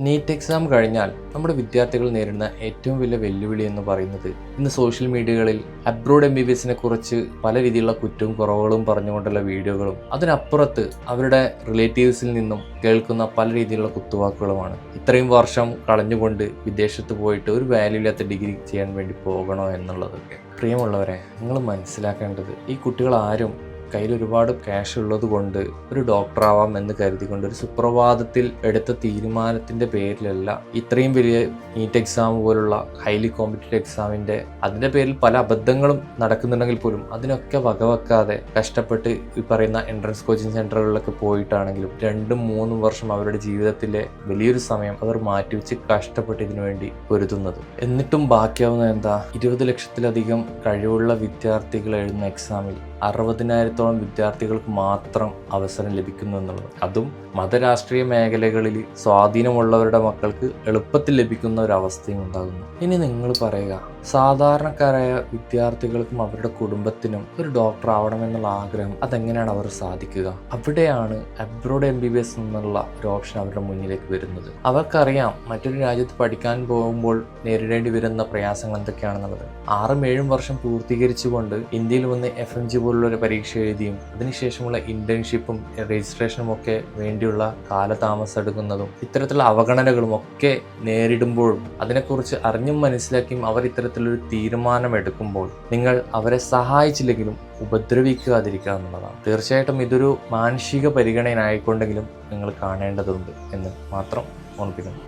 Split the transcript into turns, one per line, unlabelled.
NEET exam കഴിഞ്ഞാൽ നമ്മുടെ വിദ്യാർത്ഥികൾ നേരിടുന്ന ഏറ്റവും വലിയ വെല്ലുവിളി എന്ന് പറയുന്നത് ഇന്ന് സോഷ്യൽ മീഡിയകളിൽ അബ്രോഡ് MBBSനെ കുറിച്ച് പല രീതിയിലുള്ള കുറ്റവും കുറവുകളും പറഞ്ഞുകൊണ്ടുള്ള വീഡിയോകളും അതിനപ്പുറത്ത് അവരുടെ റിലേറ്റീവ്സിൽ നിന്നും കേൾക്കുന്ന പല രീതിയിലുള്ള കുത്തുവാക്കുകളുമാണ്. ഇത്രയും വർഷം കളഞ്ഞുകൊണ്ട് വിദേശത്ത് പോയിട്ട് ഒരു വാല്യൂ ഇല്ലാത്ത ഡിഗ്രി ചെയ്യാൻ വേണ്ടി പോകണോ എന്നുള്ളതൊക്കെ. പ്രിയമുള്ളവരെ, നിങ്ങൾ മനസ്സിലാക്കേണ്ടത് ഈ കുട്ടികൾ ആരും കയ്യിൽ ഒരുപാട് ക്യാഷ് ഉള്ളത് കൊണ്ട് ഒരു ഡോക്ടറാവാം എന്ന് കരുതിക്കൊണ്ട് ഒരു സുപ്രഭാതത്തിൽ എടുത്ത തീരുമാനത്തിന്റെ പേരിലല്ല ഇത്രയും വലിയ നീറ്റ് എക്സാം പോലുള്ള ഹൈലി കോമ്പറ്റീവ് എക്സാമിന്റെ അതിന്റെ പേരിൽ പല അബദ്ധങ്ങളും നടക്കുന്നുണ്ടെങ്കിൽ പോലും അതിനൊക്കെ വകവെക്കാതെ കഷ്ടപ്പെട്ട് ഈ പറയുന്ന എൻട്രൻസ് കോച്ചിങ് സെന്ററുകളിലൊക്കെ പോയിട്ടാണെങ്കിലും 2-3 വർഷം അവരുടെ ജീവിതത്തിലെ വലിയൊരു സമയം അവർ മാറ്റിവെച്ച് കഷ്ടപ്പെട്ട് ഇതിനു വേണ്ടി പൊരുതുന്നത്. എന്നിട്ടും ബാക്കിയാവുന്ന എന്താ? 20 ലക്ഷത്തിലധികം കഴിവുള്ള വിദ്യാർത്ഥികൾ എഴുതുന്ന എക്സാമിൽ 60,000-ഓളം വിദ്യാർത്ഥികൾക്ക് മാത്രം അവസരം ലഭിക്കുന്നു എന്നുള്ളത്. അതും മതരാഷ്ട്രീയ മേഖലകളിൽ സ്വാധീനമുള്ളവരുടെ മക്കൾക്ക് എളുപ്പത്തിൽ ലഭിക്കുന്ന ഒരു അവസ്ഥയും ഉണ്ടാകുന്നു. ഇനി നിങ്ങൾ പറയുക, സാധാരണക്കാരായ വിദ്യാർത്ഥികൾക്കും അവരുടെ കുടുംബത്തിനും ഒരു ഡോക്ടർ ആവണമെന്നുള്ള ആഗ്രഹം അതെങ്ങനെയാണ് അവർ സാധിക്കുക? അവിടെയാണ് അബ്രോഡ് MBBS എന്നുള്ള ഒരു ഓപ്ഷൻ അവരുടെ മുന്നിലേക്ക് വരുന്നത്. അവർക്കറിയാം മറ്റൊരു രാജ്യത്ത് പഠിക്കാൻ പോകുമ്പോൾ നേരിടേണ്ടി വരുന്ന പ്രയാസങ്ങൾ എന്തൊക്കെയാണെന്നുള്ളത്. 6-7 വർഷം പൂർത്തീകരിച്ചുകൊണ്ട് ഇന്ത്യയിൽ വന്ന് FMG പോലുള്ള ഒരു പരീക്ഷ എഴുതിയും അതിനുശേഷമുള്ള ഇന്റേൺഷിപ്പും രജിസ്ട്രേഷനും ഒക്കെ വേണ്ടിയുള്ള കാലതാമസം എടുക്കുന്നതും ഇത്തരത്തിലുള്ള അവഗണനകളും ഒക്കെ നേരിടുമ്പോഴും അതിനെക്കുറിച്ച് അറിഞ്ഞും മനസ്സിലാക്കിയും അവർ ഇത്തരത്തിലൊരു തീരുമാനം എടുക്കുമ്പോൾ നിങ്ങൾ അവരെ സഹായിച്ചില്ലെങ്കിലും ഉപദ്രവിക്കാതിരിക്കുക എന്നുള്ളതാണ്. തീർച്ചയായിട്ടും ഇതൊരു മാനുഷിക പരിഗണനയായിക്കൊണ്ടെങ്കിലും നിങ്ങൾ കാണേണ്ടതുണ്ട് എന്ന് മാത്രം ഓർമ്മിപ്പിക്കുന്നു.